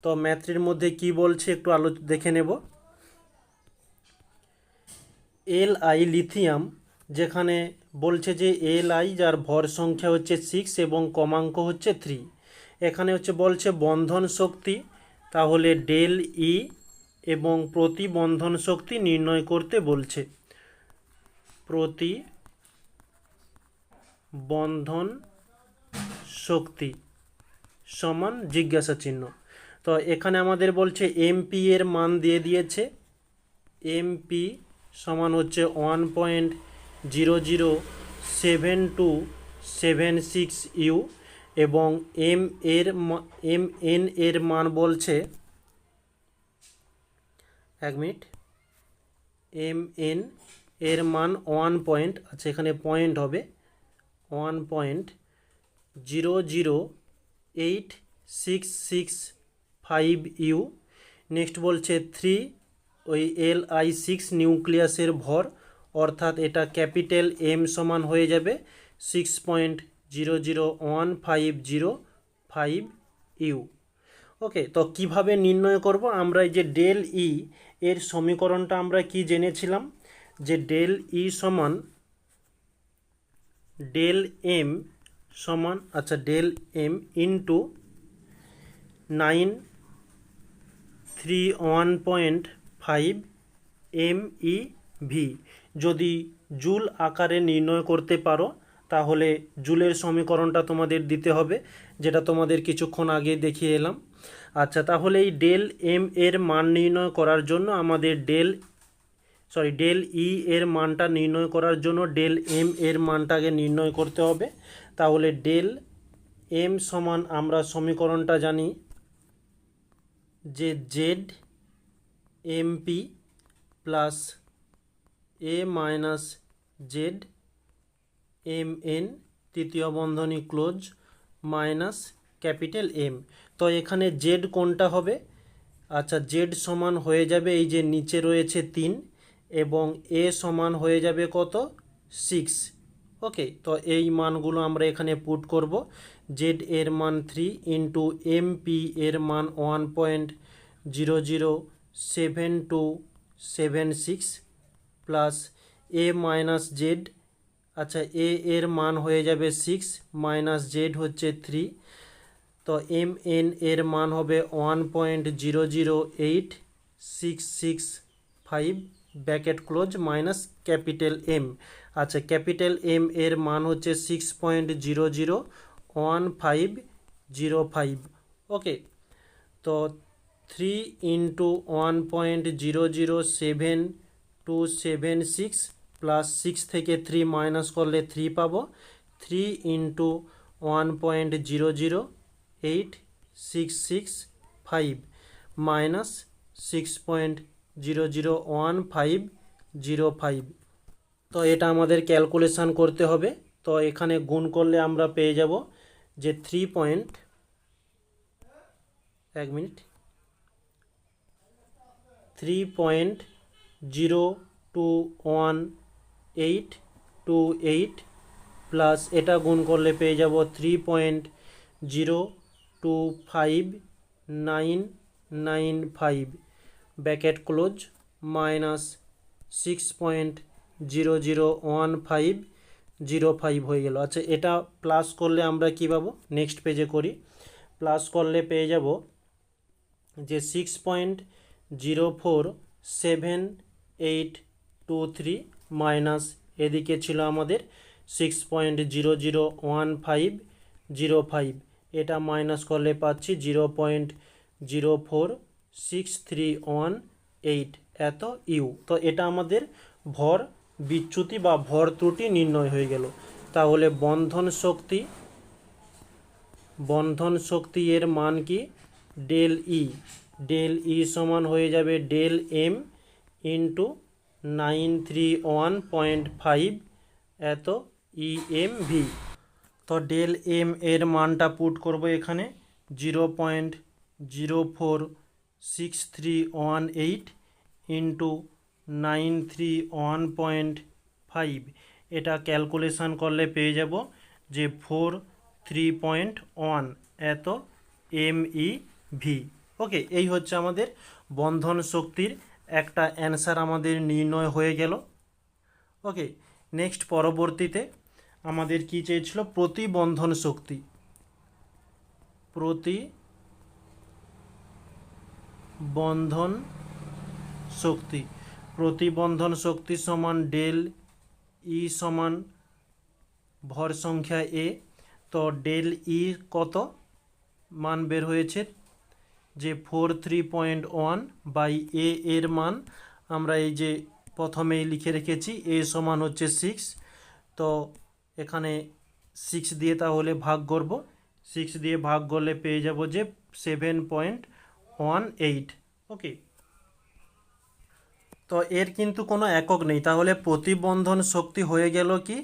তো ম্যাথটির মধ্যে কি বলছে একটু দেখে নেব। Li লিথিয়াম, যেখানে বলছে যে Li যার ভর সংখ্যা হচ্ছে 6 এবং কমাঙ্ক হচ্ছে 3। এখানে বলছে বন্ধন শক্তি, তাহলে ডেল ই এবং প্রতি বন্ধন শক্তি নির্ণয় করতে বলছে। প্রতি বন্ধন শক্তি সমান জিজ্ঞাসা চিহ্ন। তো এখানে আমাদের বলছে এমপি এর মান দিয়ে দিয়েছে। এমপি সমান হচ্ছে 1.007276 ইউ এবং এম এন এর মান বলছে, এক মিনিট, এম এন এর মান 1 আচ্ছা এখানে পয়েন্ট হবে 1.00866 ইউ। নেক্সট বলছে 3 ওই Li6 নিউক্লিয়াসের ভর, অর্থাৎ এটা ক্যাপিটাল এম সমান হয়ে যাবে 6.001505 ইউ। ওকে, তো কিভাবে নির্ণয় করব আমরা? এই যে ডেল ই এর সমীকরণটা আমরা কি জেনেছিলাম, যে ডেল ই সমান ডেল এম সমান, আচ্ছা ডেল এম ইন্টু 931.5 MeV। যদি জুল আকারে নির্ণয় করতে পারো তাহলে জুলের সমীকরণটা তোমাদের দিতে হবে, যেটা তোমাদের কিছুক্ষণ আগে দেখিয়ে এলাম। আচ্ছা, তাহলে এই ডেল এম এর মান নির্ণয় করার জন্য আমাদের ডেল ই এর মানটা নির্ণয় করার জন্য ডেল এম এর মানটাকে নির্ণয় করতে হবে। তাহলে ডেল এম সমান আমরা সমীকরণটা জানি যে জেড এমপি প্লাস এ মাইনাস জেড এম এন তৃতীয় বন্ধনী ক্লোজ মাইনাস ক্যাপিটাল এম। তো এখানে জেড কোনটা হবে? আচ্ছা, জেড সমান হয়ে যাবে এই যে নিচে রয়েছে 3 এবং এ সমান হয়ে যাবে কত? 6। ওকে, তো এই মানগুলো আমরা এখানে পুট করব। জেড এর মান 3 ইন্টু এমপি এর মান 1.00726 প্লাস এ মাইনাস জেড, আচ্ছা এ এর মান হয়ে যাবে 6 মাইনাস জেড হচ্ছে 3, তো এম এন এর মান হবে 1.008665 bracket close minus capital M. আচ্ছা, ক্যাপিটাল এম এর মান হচ্ছে 6.001505। ওকে, তো 3 ইন্টু 1.00726 প্লাস 6 থেকে 3 মাইনাস করলে 3 পাবো। 3 ইন্টু 1.00866 মাইনাস 6.00105। তো এটা আমাদের ক্যালকুলেশান করতে হবে। তো এখানে গুণ করলে আমরা পেয়ে যাব যে 3.0212828 প্লাস এটা গুণ করলে পেয়ে যাব 3.0259995 ব্র্যাকেট ক্লোজ মাইনাস 6.001505 হয়ে গেল। আচ্ছা, এটা প্লাস করলে আমরা কী পাবো? নেক্সট পেজে করি। প্লাস করলে পেয়ে যাব যে 6.047823 মাইনাস এদিকে ছিল আমাদের 6.001505, এটা মাইনাস করলে পাচ্ছি 0.04631 এত ইউ। তো এটা আমাদের ভর বিচ্যুতি বা ভর ত্রুটি নির্ণয় হয়ে গেল। তাহলে বন্ধন শক্তি এর মান কি? ডেল ই সমান হয়ে যাবে ডেল এম ইন্টু 931.5 এত ইএমভি। তো ডেল এম এর মানটা পুট করব এখানে 0.04631 ইন্টু 931.5, এটা ক্যালকুলেশান করলে পেয়ে যাব যে 431 এত এমইভি। ওকে, এই হচ্ছে আমাদের বন্ধন শক্তির একটা অ্যান্সার আমাদের নির্ণয় হয়ে গেল। ওকে, নেক্সট পরবর্তীতে আমাদের কি চেয়েছিল, প্রতিবন্ধন শক্তি। প্রতিবন্ধন শক্তি, প্রতিবন্ধন শক্তি সমান ডেল ই সমান ভর সংখ্যা এ। তো ডেল ই কত মান বের হয়েছে, যে 43.1 বাই এ এর মান আমরা এই যে প্রথমেই লিখে রেখেছি, এ সমান হচ্ছে 6। তো এখানে 6 দিয়ে তাহলে ভাগ করব, 6 দিয়ে ভাগ করলে পেয়ে যাব যে 7.18। ওকে, তো এর কিন্তু কোনো একক নেই, তাহলে প্রতিবন্ধন শক্তি হয়ে গেল কি